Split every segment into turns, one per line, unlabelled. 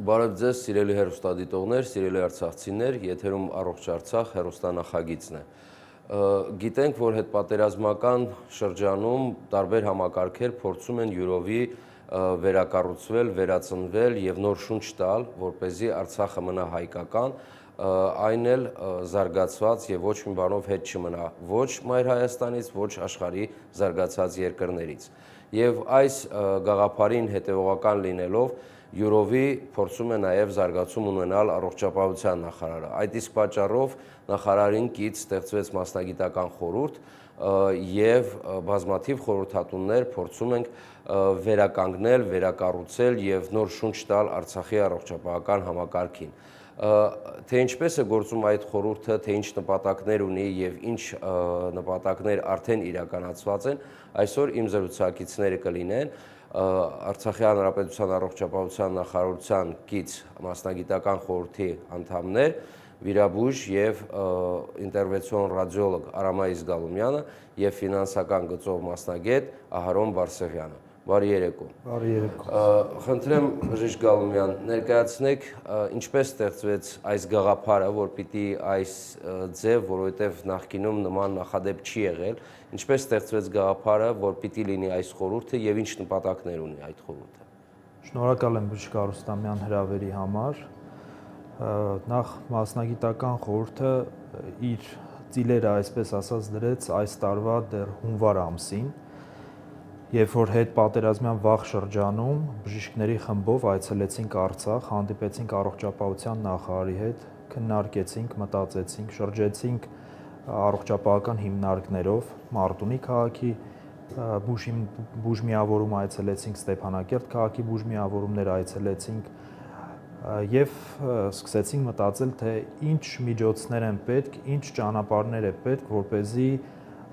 Բարև ձեզ, սիրելի հեռուստադիտողներ, սիրելի արցախցիներ, եթերում Առողջ Արցախ հեռուստանախագիծն է։ Գիտենք, որ հետպատերազմական շրջանում տարբեր համակարգեր փորձում են յուրովի վերակառուցվել, վերածնվել եւ նոր շունչ տալ, որպեսզի Արցախը մնա հայկական, այն էլ զարգացված եւ ոչ մի բանով հետ չմնա ոչ Մայր Հայաստանից, ոչ աշխարհի զարգացած երկրներից։ Եվ այս գաղափարին հետևողական լինելով յուրովի փորձում է նաև զարգացում ունենալ առողջապահության նախարարը։ Այդ իսկ պատճառով նախարարին կից ստեղծվեց մասնագիտական խորհուրդ եւ բազմաթիվ խորհրդատուներ փորձում ենք վերականգնել, վերակառուցել եւ նոր շունչ տալ Արցախի առողջապահական համակարգին։ Թե ինչպես է գործում այդ խորհուրդը, թե ինչ նպատակներ ունի եւ ինչ նպատակներ արդեն իրականացված են, այսօր իմ զրուցակիցները կլինեն Արցախի հանրապետության առողջապահության նախարարության կից մասնագիտական խորհրդի անդամներ վիրաբույժ եւ ինտերվենցիոն ռադիոլոգ Արամայիս Գալումյանը եւ ֆինանսական գծով մասնագետ Ահարոն Բարսեղյանը։ Բարի երեկո։
Բարի երեկո։
Խնդրեմ բժիշկ Գալումյան, ներկայացնեք ինչպես ստեղծվեց այս գաղափարը, որ պիտի այս ձև, որովհետև նախկինում նման նախադեպ չի եղել, ինչպես ստեղծվեց գաղափարը, որ պիտի լինի այս խորհուրդը եւ ինչ նպատակներ ունի այդ խորհուրդը։
Շնորհակալ եմ բժիշկ Արուստամյան հրավերի համար։ Նախ մասնագիտական խորհուրդը իր ծիլերը, այսպես ասած, դրեց այս տարվա դեռ հունվար ամսին, երբ որ հետպատերազմյան վաղ շրջանում բժիշկների խմբով այցելեցինք Արցախ, հանդիպեցինք առողջապահության նախարարի հետ, քննարկեցինք, մտածեցինք, շրջեցինք առողջապահական հիմնարկներով, Մարտունի քաղաքի բուժմիավորում այցելեցինք, Ստեփանակերտ քաղաքի բուժմիավորումներ այցելեցինք եւ սկսեցինք մտածել, թե ինչ միջոցներ են պետք, ինչ ճանապարհներ է պետք, որպեսզի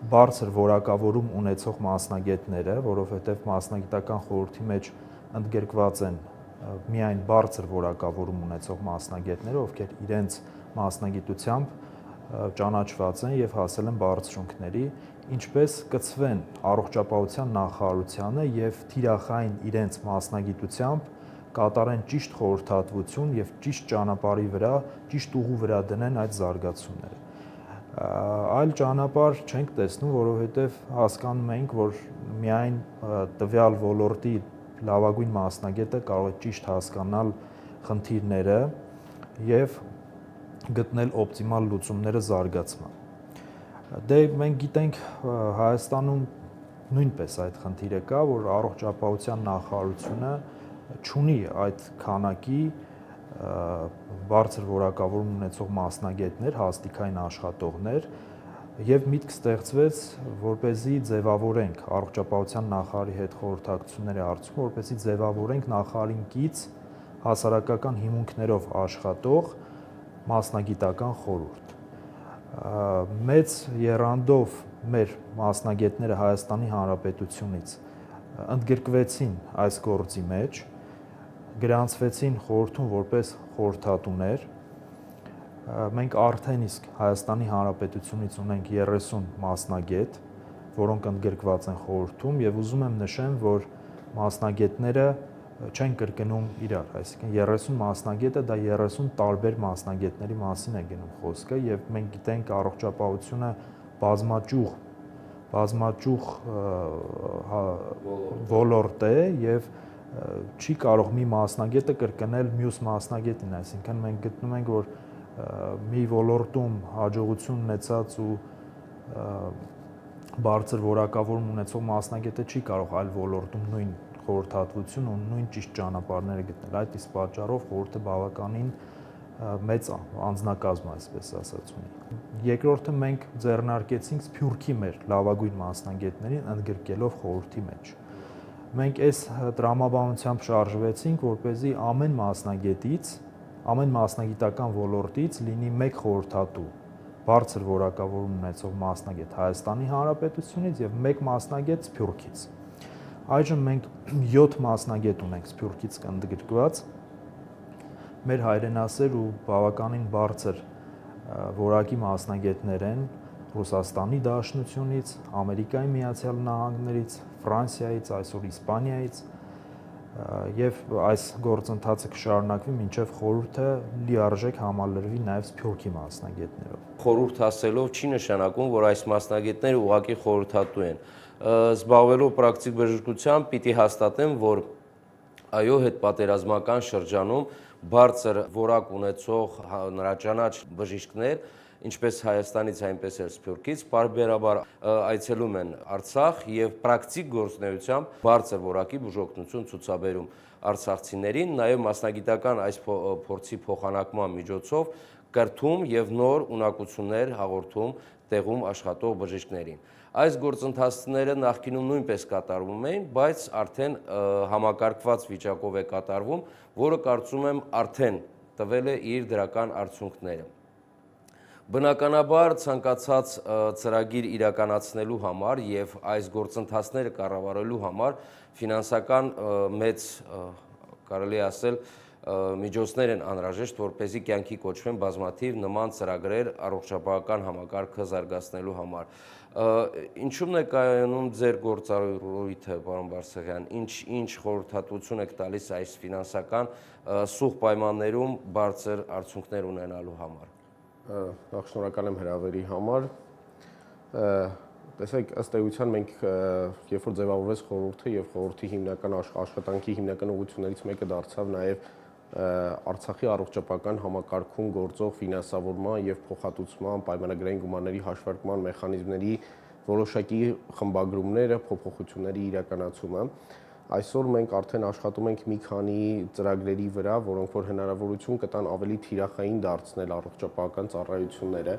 բարձր որակավորում ունեցող մասնագետները, որովհետև մասնագիտական խորհրդի մեջ ընդգրկված են միայն բարձր որակավորում ունեցող մասնագետները, ովքեր իրենց մասնագիտությամբ ճանաչված են եւ հասել են բարձրունքների, ինչպես կցվեն առողջապահության նախարարությանը եւ թիրախային իրենց մասնագիտությամբ կատարեն ճիշտ խորհրդատվություն եւ ճիշտ ճանապարհի վրա, ճիշտ ուղու վրա դնեն այդ զարգացումները։ Այլ ճանապարհ չենք տեսնում, որովհետև հասկանում ենք, որ միայն տվյալ ոլորտի լավագույն մասնագետը կարող է ճիշտ հասկանալ խնդիրները եւ գտնել օպտիմալ լուծումները զարգացման։ Դե մենք գիտենք Հայաստանում նույնպես այդ խնդիրը կա, որ առողջապահության նախարարությունը չունի այդ քանակի բարձր որակավորում ունեցող մասնագետներ, հաստիկային աշխատողներ եւ միտք ստեղծվեց, որպեսզի ձևավորենք առողջապահության նախարարի հետ խորհրդակցությունների արդյունքում, որպեսզի ձևավորենք նախարարին կից հասարակական հիմունքներով աշխատող մասնագիտական խորհուրդ։ Մեծ եռանդով մեր մասնագետները Հայաստանի Հանրապետությունից ընդգրկվեցին այս գործի մեջ, գրանցվեցին խորհրդում որպես խորհրդատուներ։ Մենք արդեն իսկ Հայաստանի Հանրապետությունից ունենք 30 մասնագետ, որոնք ընդգրկված են խորհրդում եւ ուզում եմ նշեմ, որ մասնագետները չեն կրկնում իրար, այսինքն 30 մասնագետը դա 30 տարբեր մասնագետների մասին է գնում խոսքը եւ մենք գիտենք առողջապահությունը բազմաճյուղ ոլորտ է եւ չի կարող մի մասնագետը կրկնել մյուս մասնագետին, այսինքն մենք գտնում ենք, որ մի ոլորտում հաջողություն ունեցած ու բարձր որակավորում ունեցող մասնագետը չի կարող այլ ոլորտում նույն խորհրդատվություն ու նույն ճիշտ ճանապարհները գտնել։ Այդ իսկ պատճառով խորհուրդը բավականին մեծ անձնակազմ, այսպես ասած, ունի։ Երկրորդը մենք ձեռնարկեցինք Սփյուռքի մեր լավագույն մասնագետներին ընդգրկելով խորհրդի մեջ։ Մենք այս տրամաբանությամբ շարժվեցինք, որպեսզի ամեն մասնագետից, ամեն մասնագիտական ոլորտից լինի մեկ խորհրդատու, բարձր որակավորում ունեցող մասնագետ Հայաստանի Հանրապետությունից եւ մեկ մասնագետ Սփյուռքից։ Այժմ մենք 7 մասնագետ ունենք Սփյուռքից ընդգրկված։ Մեր հայրենասեր ու բավականին բարձր որակի մասնագետներ են Ռուսաստանի Դաշնությունից, Ամերիկայի Միացյալ Նահանգներից, Ֆրանսիայից, այսօր Իսպանիայից եւ այս գործընթացը կշարունակվի մինչեւ խորհուրդը լիարժեք համալրվի նաեւ Սփյուռքի մասնագետներով։
Խորհուրդ ասելով չի նշանակում, որ այս մասնագետները ուղղակի խորհրդատու են։ Զբաղվելով պրակտիկ բժշկությամբ պիտի հաստատեմ, որ այո, հետպատերազմական շրջանում բարձր որակ ունեցող նրաճանաչ բժիշկներ, ինչպես Հայաստանից, այնպես էլ Սփյուռքից, պարբերաբար այցելում են Արցախ եւ պրակտիկ գործունեությամբ բարձր որակի բուժօգնություն ցուցաբերում արցախցիներին, նաեւ մասնագիտական այս փորձի փոխանակման միջոցով կրթում եւ նոր ունակություններ հաղորդում տեղում աշխատող բժիշկներին։ Այս գործընթացները նախկինում նույնպես կատարվում էին, բայց արդեն համակարգված վիճակով է կատարվում, որը կարծում եմ արդեն տվել է իր դրական արդյունքները։ Բնականաբար ցանկացած ծրագիր իրականացնելու համար եւ այս գործընթացները կառավարելու համար ֆինանսական մեծ, կարելի է ասել, միջոցներ են անհրաժեշտ, որպեսզի կյանքի կոչվեն բազմաթիվ նման ծրագրեր առողջապահական համակարգը զարգացնելու համար։ Ինչու՞մն է կայանում ձեր գործառույթը, պարոն Բարսեղյան, ինչ խորհրդատվություն եք տալիս այս ֆինանսական սուղ պայմաններում բարձր արդյունքներ ունենալու համար։
Նախ շնորհակալ եմ հրավերի համար։ Տեսեք, ըստ էության մենք երբ որ ձևավորվեց խորհուրդը եւ խորհրդի հիմնական աշխատանքի հիմնական ուղղություններից մեկը դարձավ նաեւ Արցախի առողջապահական համակարգում գործող ֆինանսավորման եւ փոխհատուցման պայմանագրային գումարների հաշվարկման մեխանիզմների որոշակի խմբագրումները, փոփոխությունների իրականացումը։ Այսօր մենք արդեն աշխատում ենք մի քանի ծրագրերի վրա, որոնք որ հնարավորություն կտան ավելի թիրախային դարձնել առողջապահական ծառայությունները,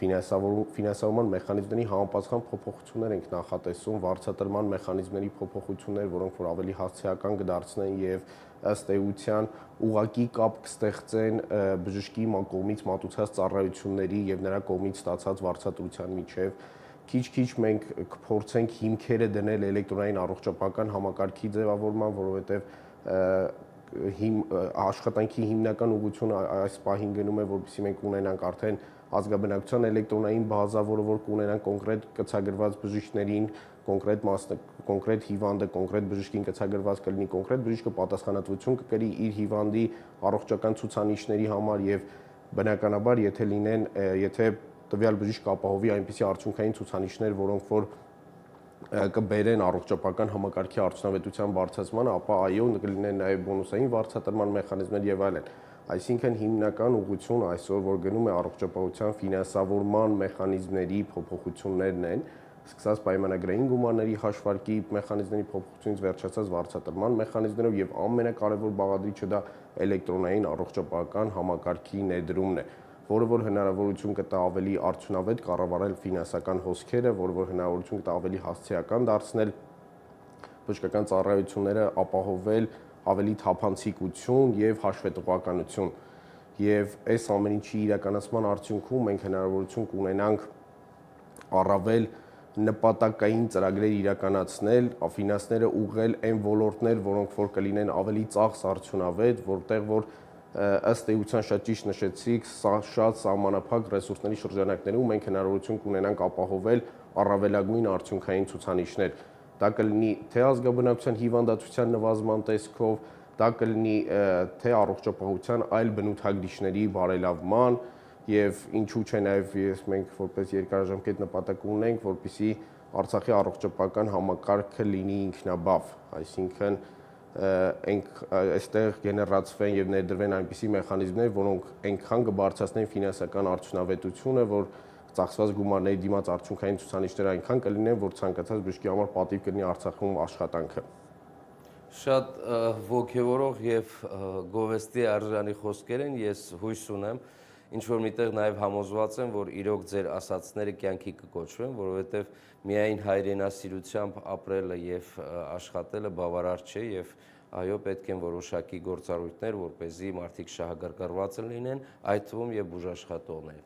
ֆինանսավորման մեխանիզմների համապատասխան փոփոխություններ ենք նախատեսում, վարձատրման մեխանիզմների փոփոխություններ, որոնք որ ավելի հասցեական կդարձնեն եւ ըստ էության ուղղակի կապ կստեղծեն բժշկի կողմից մատուցած ծառայությունների եւ նրա կողմից ստացած վարձատրության միջեւ։ Քիչ-քիչ մենք կփորձենք հիմքերը դնել էլեկտրոնային առողջապահական համակարգի ձևավորման, որովհետեւ աշխատանքի հիմնական ուղղությունը այս պահին գնում է, որպեսզի մենք ունենանք արդեն ազգաբնակության էլեկտրոնային բազա, որը որ կունենան կոնկրետ կցագրված բժիշկներին, կոնկրետ հիվանդը, կոնկրետ բժշկին կցագրված կլինի, կոնկրետ բժիշկը պատասխանատվություն կկրի իր հիվանդի առողջական ցուցանիշների համար եւ բնականաբար եթե տվյալ բժիշկ ապահովի այնպիսի արդյունքային ցուցանիշներ, որոնք որ կբերեն առողջապահական համակարգի արդյունավետության բարձրացմանը, ապա այո, կլինեն նաև բոնուսային վարձատրման մեխանիզմներ եւ այլն։ Այսինքն հիմնական ուղղությունը այսօր որ գնում է առողջապահության ֆինանսավորման մեխանիզմների փոփոխություններն են, սկսած պայմանագրային գումարների հաշվարկի մեխանիզմների փոփոխությունից վերջացած վարձատրման մեխանիզմներով եւ ամենակարևոր բաղադրիչը դա էլեկտրոնային առողջապահական համակարգի ներդրումն է, որը որ հնարավորություն կտա ավելի արդյունավետ կառավարել ֆինանսական հոսքերը, որը որ հնարավորություն կտա ավելի հասցեական դարձնել բժշկական ծառայությունները, ապահովել ավելի թափանցիկություն եւ հաշվետվականություն։ Եվ այս ամեն ինչի իրականացման արդյունքում մենք հնարավորություն կունենանք առավել նպատակային ծրագրեր իրականացնել, ֆինանսները ուղղել այն ոլորտներ, որոնք որ կլինեն ավելի ծախս արդյունավետ, որտեղ որ ըստ էության շատ ճիշտ նշեցիք, շատ սահմանափակ ռեսուրսների շրջանակներում մենք հնարավորություն կունենանք ապահովել առավելագույն արդյունքային ցուցանիշներ։ Դա կլինի թե ազգաբնակության հիվանդացության նվազման տեսքով, դա կլինի թե առողջապահության այլ բնութագրիչների բարելավման եւ ինչու՞ չէ նաեւ մենք որպես երկարաժամկետ նպատակ ունենք, որպեսզի Արցախի առողջապահական համակարգը լինի ինքնաբավ, այսինքն այստեղ գեներացվեն եւ ներդրվեն այնպիսի մեխանիզմներ, որոնք այնքան կբարձրացնեն ֆինանսական արդյունավետությունը, որ ծախսված գումարների դիմաց արդյունքային ցուցանիշները այնքան կլինեն, որ ցանկացած բժշկի համար պատիվ կլինի Արցախում աշխատանքը։
Շատ ոգևորող եւ գովեստի արժանի խոսքեր են, ես հույս ունեմ, ինչ որ միտեղ նաև համոզված եմ, որ իրոք ձեր ասացները կյանքի կկոչվեն, որովհետև միայն հայրենասիրությամբ ապրելը եւ աշխատելը բավարար չէ եւ այո, պետք են որոշակի գործառույթներ, որպեսզի մարդիկ շահագրգռված լինեն, այդ թվում եւ բուժաշխատողներ։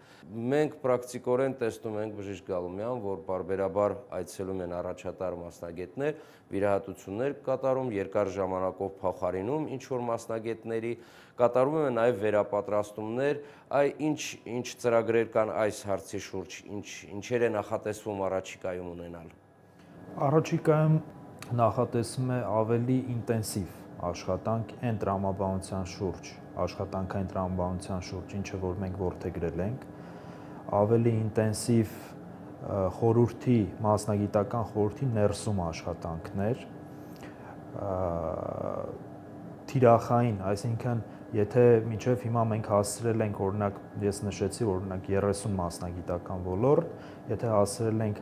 Մենք պրակտիկորեն տեսնում ենք բժիշկ Գալումյան, որ բարբերաբար այցելում են առաջատար մասնագետներ, վիրահատություններ կատարում, երկար ժամանակով փոխարինում ինչ որ մասնագետների, կատարում են նաև վերապատրաստումներ, ինչ ծրագրեր կան այս հարցի շուրջ, ինչեր է նախատեսվում առաջիկայում ունենալ։
Առաջիկայում նախատեսում է ավելի ինտենսիվ աշխատանք այն տրամաբանության շուրջ, աշխատանքային տրամաբանության շուրջ, ինչը որ մենք որդեգրել ենք, ավելի ինտենսիվ խորհրդի, մասնագիտական խորհրդի ներսում աշխատանքներ, թիրախային, այսինքն եթե մինչև հիմա մենք հասցրել ենք, օրինակ ես նշեցի, օրինակ 30 մասնագիտական ոլորտ, եթե հասցրել ենք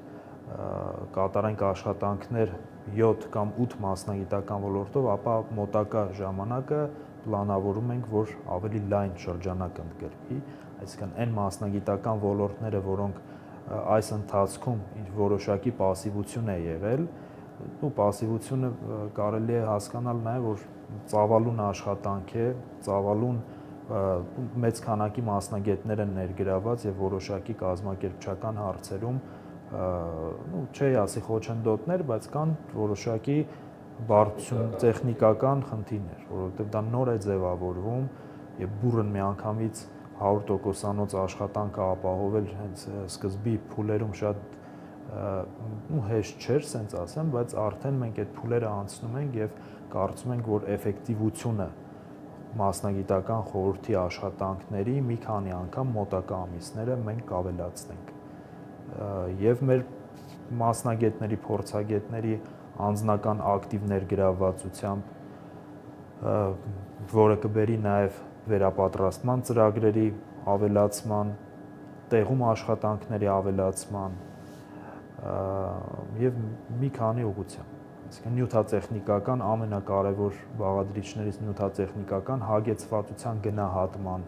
կատարենք աշխատանքներ 7 կամ 8 մասնագիտական ոլորտով, ապա մոտակա ժամանակը պլանավորում ենք, որ ավելի լայն շրջանակ ընդգրկի, այսինքն այն մասնագիտական ոլորտները, որոնք այս ընթացքում որոշակի պասիվություն է եղել, ու պասիվությունը կարելի է հասկանալ նաև, որ ծավալուն աշխատանք է, ծավալուն մեծ քանակի մասնագետներ են ներգրաված եւ որոշակի կազմակերպչական հարցերում, չի ասի խոչընդոտներ, բայց կան որոշակի բարդություն, տեխնիկական խնդիրներ, որովհետեւ դա նոր է ձևավորվում եւ բուրըն միանգամից 100%-անոց աշխատանքը ապահովել հենց սկզբի փուլերում շատ հեշտ չէր, սենց ասեմ, բայց արդեն մենք այդ փուլերը անցնում ենք եւ կարծում ենք, որ էֆեկտիվությունը մասնագիտական խորհրդի աշխատանքների մի քանի անգամ մոտակա ամիսները մենք կավելացնենք։ Եվ մեր մասնագետների, փորձագետների անձնական ակտիվ ներգրավվածությամբ, որը կբերի նաև վերապատրաստման ծրագրերի ավելացման, տեղում աշխատանքների ավելացման եւ մի քանի ուղղությամբ։ Այսինքն նյութատեխնիկական ամենակարևոր բաղադրիչներից նյութատեխնիկական հագեցվածության գնահատման,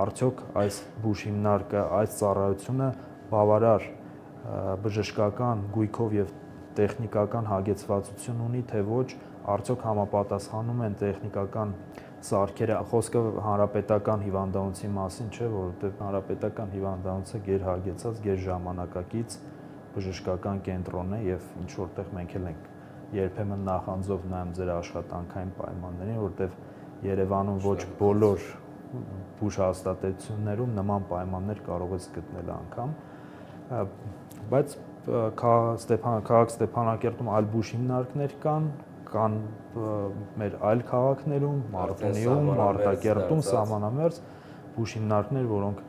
արդյոք այս բուժհիմնարկը, այս ծառայությունը բավարար բժշկական գույքով եւ տեխնիկական հագեցվածություն ունի, թե ոչ, արդյոք համապատասխանում են տեխնիկական սարքերը, խոսքը հանրապետական հիվանդանոցի մասին չէ, որովհետեւ հանրապետական հիվանդանոցը գերհագեցած, գերժամանակակից բժշկական կենտրոն է եւ ինչ որտեղ մենք էլ ենք երբեմն նախանձով նայում ձեր աշխատանքային պայմաններին, որովհետեւ Երևանում ոչ բոլոր բուժհաստատություններում նման պայմաններ կարող ես գտնել անգամ, բայց քաղաք Ստեփանակերտում այլ բուժհիմնարկներ կան մեր այլ քաղաքներում, Մարտունիում, Մարտակերտում, սահմանամերձ բուժհիմնարկներ, որոնք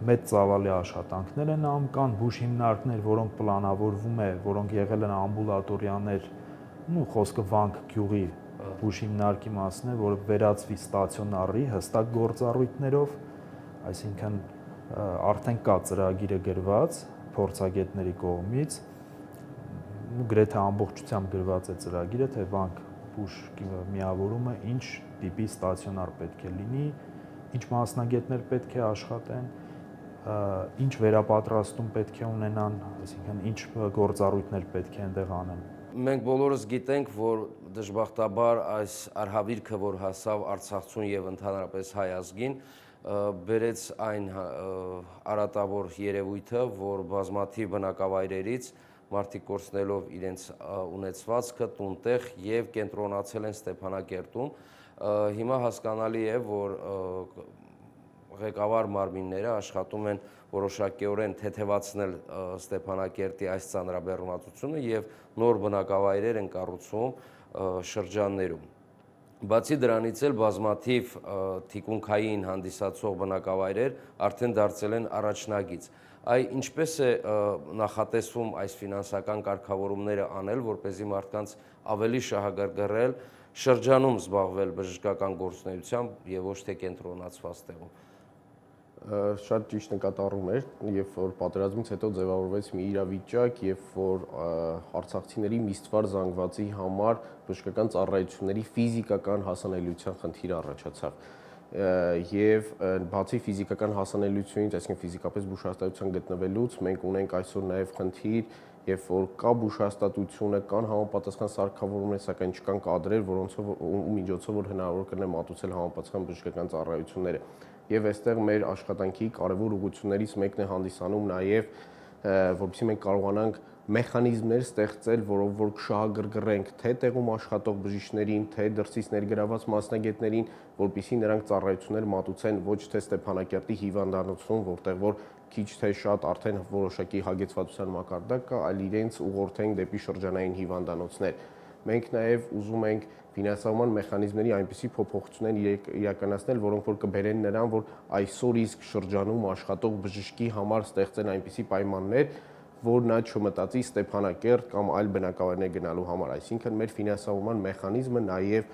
մեծ ծավալի աշխատանքներ են անում, կան բուժհիմնարկներ, որոնք պլանավորվում է, որոնք եղել են ամբուլատորիաներ, խոսքը Վանք գյուղի բուժհիմնարկի մասն է, որը վերածվի ստացիոնարի հստակ գործառույթներով, այսինքն արդեն կա ծրագիրը գրված փորձագետների կողմից, գրեթե ամբողջությամբ գրված է ծրագիրը, թե Վանք բուժ միավորումը ինչ տիպի ստացիոնար պետք է լինի, ինչ մասնագետներ պետք է աշխատեն, ինչ վերապատրաստում պետք է ունենան, այսինքն ինչ գործառույթներ պետք է այնտեղ անեն։
Մենք բոլորս գիտենք, որ դժբախտաբար այս արհավիրքը, որ հասավ Արցախցուն եւ ընդհանրապես հայ ազգին, բերեց այն արատավոր երևույթը, որ բազմաթիվ բնակավայրերից մարդիկ կորցնելով իրենց ունեցվածքը, տուն-տեղ եւ կենտրոնացել են Ստեփանակերտում, հիմա հասկանալի է, որ ղեկավար մարմինները աշխատում են որոշակիորեն թեթևացնել Ստեփանակերտի այս ծանրաբեռնվածությունը եւ նոր բնակավայրեր են կառուցում շրջաններում։ Բացի դրանից էլ բազմաթիվ թիկունքային հանդիսացող բնակավայրեր արդեն դարձել են առաջնագիծ։ Ինչպես է նախատեսվում այս ֆինանսական կարգավորումները անել, որպեսզի մարդկանց ավելի շահագրգռել շրջանում զբաղվել բժշկական գործունեությամբ եւ ոչ թե կենտրոնացված տեղում։
Շատ ճիշտ նկատառում էր, երբ որ պատերազմից հետո ձևավորվեց մի իրավիճակ, երբ որ արցախցիների միստվար զանգվածի համար բժշկական ծառայությունների ֆիզիկական հասանելիության խնդիր առաջացավ։ Եվ բացի ֆիզիկական հասանելիությունից, այսինքն ֆիզիկապես բուժհաստատության գտնվելուց, մենք ունենք այսօր նաև խնդիր, երբ որ կա բուժհաստատությունը, կան համապատասխան սարքավորումներ, սակայն չկան կադրեր, որոնցով միջոցով որ հնարավոր կլինի մատուցել համապատասխան բժշկական ծառայությունները։ Եվ այստեղ մեր աշխատանքի կարևոր ուղղություններից մեկն է հանդիսանում նաև, որովհետեւ մենք կարողանանք մեխանիզմներ ստեղծել, որով որ կշահագրգռենք թե տեղում աշխատող բժիշկներին, թե դրսից ներգրաված մասնագետներին, որպեսզի նրանք ծառայություններ մատուցեն ոչ թե Ստեփանակերտի հիվանդանոցում, որտեղ որ քիչ թե շատ արդեն որոշակի հագեցվածության մակարդակ կա, այլ իրենց ուղղորդենք դեպի շրջանային հիվանդանոցներ։ մենք նաև ուզում ենք ֆինանսավորման մեխանիզմների այնպիսի փոփոխություններ իրականացնել, որոնք որ կբերեն նրան, որ այսօր իսկ շրջանում աշխատող բժշկի համար ստեղծեն այնպիսի պայմաններ, որ նա չմտածի Ստեփանակերտ կամ այլ բնակավայրներ գնալու համար, այսինքն մեր ֆինանսավորման մեխանիզմը նաև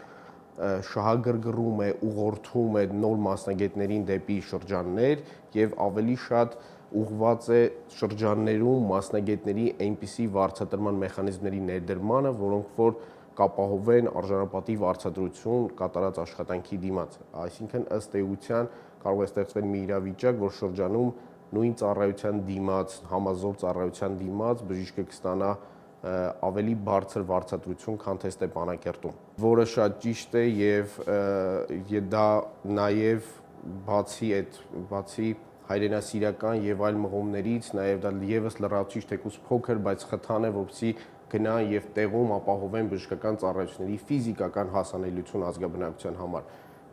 շահագրգռում է, ուղղորդում է նոր մասնագետներին դեպի շրջաններ եւ ավելի շատ ուղղված է շրջաններում մասնագետների այնպիսի վարձատրման մեխանիզմների ներդրմանը, որոնք որ կապահովեն արժանապատիվ արձադրություն կատարած աշխատանքի դիմաց։ Այսինքն ըստ էության կարող է ստեղծվել մի իրավիճակ, որ շրջանում նույն ծառայության դիմաց, համազոր ծառայության դիմաց բժիշկը կստանա ավելի բարձր վարձատրություն, քան թե Ստեփանակերտում, որը շատ ճիշտ է եւ դա նաեւ բացի հայրենասիրական եւ այլ մղումներից, նաեւ դա եւս լրացուցիչ թեկուզ փոքր, բայց խթան է, որպեսզի գնան եւ տեղում ապահովեն բժշկական ծառայությունների ֆիզիկական հասանելիություն ազգաբնակության համար։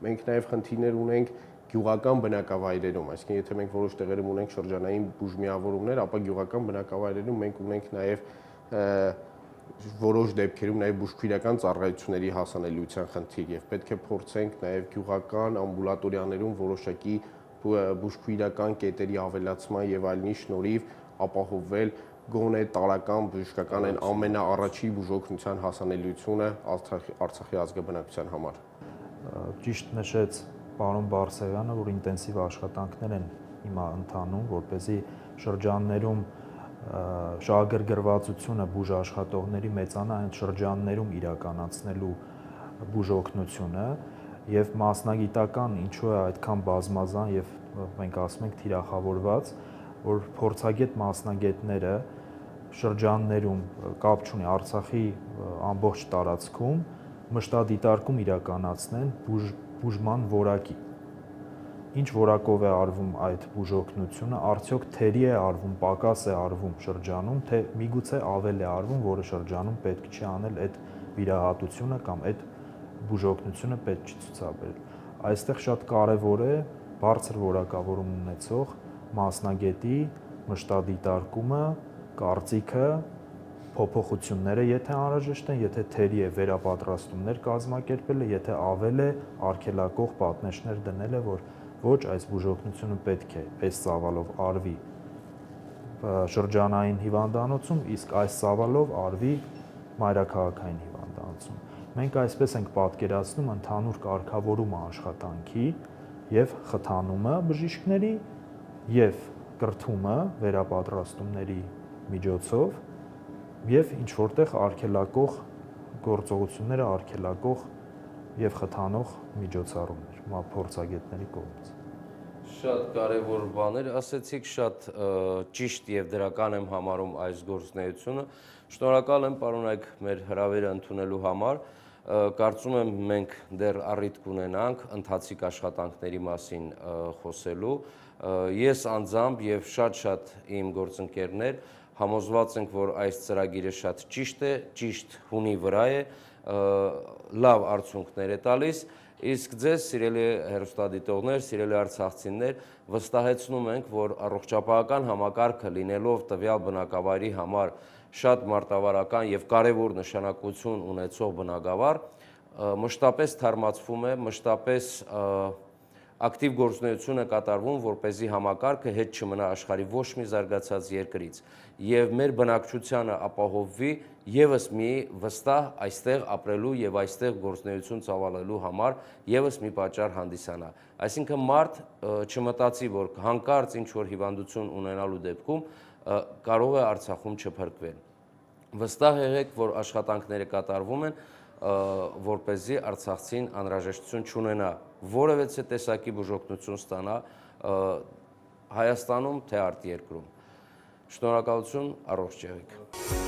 Մենք նաեւ խնդիրներ ունենք գյուղական բնակավայրերում, այսինքն եթե մենք որոշ տեղերում ունենք շրջանային բուժմիավորումներ, ապա գյուղական բնակավայրերում մենք ունենք նաեւ որոշ դեպքերում նաև բուժքույրական ծառայությունների հասանելիության խնդիր եւ պետք է փորձենք նաև գյուղական ամբուլատորիաներում որոշակի բուժքույրական կետերի ավելացման եւ այլնի շնորհիվ ապահովել գոնե տարական բժշկական այն ամենաառաջի բուժօգնության հասանելիությունը Արցախի ազգաբնակության համար։
Ճիշտ նշեց պարոն Բարսեղյանը, որ ինտենսիվ աշխատանքներ են հիմա ընթանում, որպեսզի շրջաններում շահագրգռվածությունը բուժաշխատողների մեծանա այն շրջաններում իրականացնելու բուժօգնությունը եւ մասնագիտական ինչու է այդքան բազմազան եւ մենք ասում ենք թիրախավորված, որ փորձագետ մասնագետները շրջաններում կապ չունի Արցախի ամբողջ տարածքում մշտադիտարկում իրականացնեն բուժման որակի։ Ինչ որակով է արվում այդ բուժօգնությունը, արդյոք թերի է արվում, պակաս է արվում շրջանում, թե միգուցե ավել է արվում, որը շրջանում պետք չի անել այդ վիրահատությունը կամ այդ բուժօգնությունը պետք չի ցուցաբերել։ Այստեղ շատ կարևոր է բարձր որակավորում ունեցող մասնագետի մշտադիտարկումը, կարծիքը, փոփոխությունները, եթե անհրաժեշտ են, եթե թերի է վերապատրաստումներ կազմակերպելը, եթե ավել է արգելակող պատնեշներ դնելը, որ ոչ այս բուժօգնությունը պետք է այս ծավալով արվի շրջանային հիվանդանոցում, իսկ այս ծավալով արվի մայրաքաղաքային հիվանդանոցում։ Մենք այսպես ենք պատկերացնում ընդհանուր կարգավորումը աշխատանքի եւ խթանումը բժիշկների եւ կրթումը վերապատրաստումների միջոցով եւ ինչ որտեղ արգելակող գործողությունները արգելակող եւ խթանող միջոցառումներ փորձագետների կողմից։
Շատ կարևոր բաներ ասեցիք, շատ ճիշտ եւ դրական եմ համարում այս գործունեությունը։ Շնորհակալ եմ պարոն Այգ մեր հրավերը ընդունելու համար։ Կարծում եմ մենք դեռ առիթ կունենանք ընթացիկ աշխատանքների մասին խոսելու։ Ես անձամբ եւ շատ իմ գործընկերներ համոզված ենք, որ այս ծրագիրը շատ ճիշտ է, ճիշտ հունի վրա է, լավ արդյունքներ է տալիս, իսկ ձեզ սիրելի հեռուստադիտողներ, սիրելի արցախցիներ, վստահեցնում ենք, որ առողջապահական համակարգը լինելով տվյալ բնակավայրի համար շատ մարտավարական եւ կարեւոր նշանակություն ունեցող բնակավար, մշտապես թարմացվում է, մշտապես ակտիվ գործունեություն է կատարվում, որպեսզի համակարգը հետ չմնա աշխարհի ոչ մի զարգացած երկրից եւ մեր բնակչությանը ապահովվի եւս մի վստահ այստեղ ապրելու եւ այստեղ գործունեություն ծավալելու համար եւս մի պատճառ հանդիսանա։ Այսինքն մարդ չմտածի, որ հանկարծ ինչ որ հիվանդություն ունենալու դեպքում կարող է Արցախում չփրկվել։ Վստահ եղեք, որ աշխատանքները կատարվում են, որպեսզի արցախցին անհրաժեշտություն չունենա որևէ տեսակի բուժօգնություն ստանա Հայաստանում թե արտերկրում։ Շնորհակալություն, առողջ եղեք։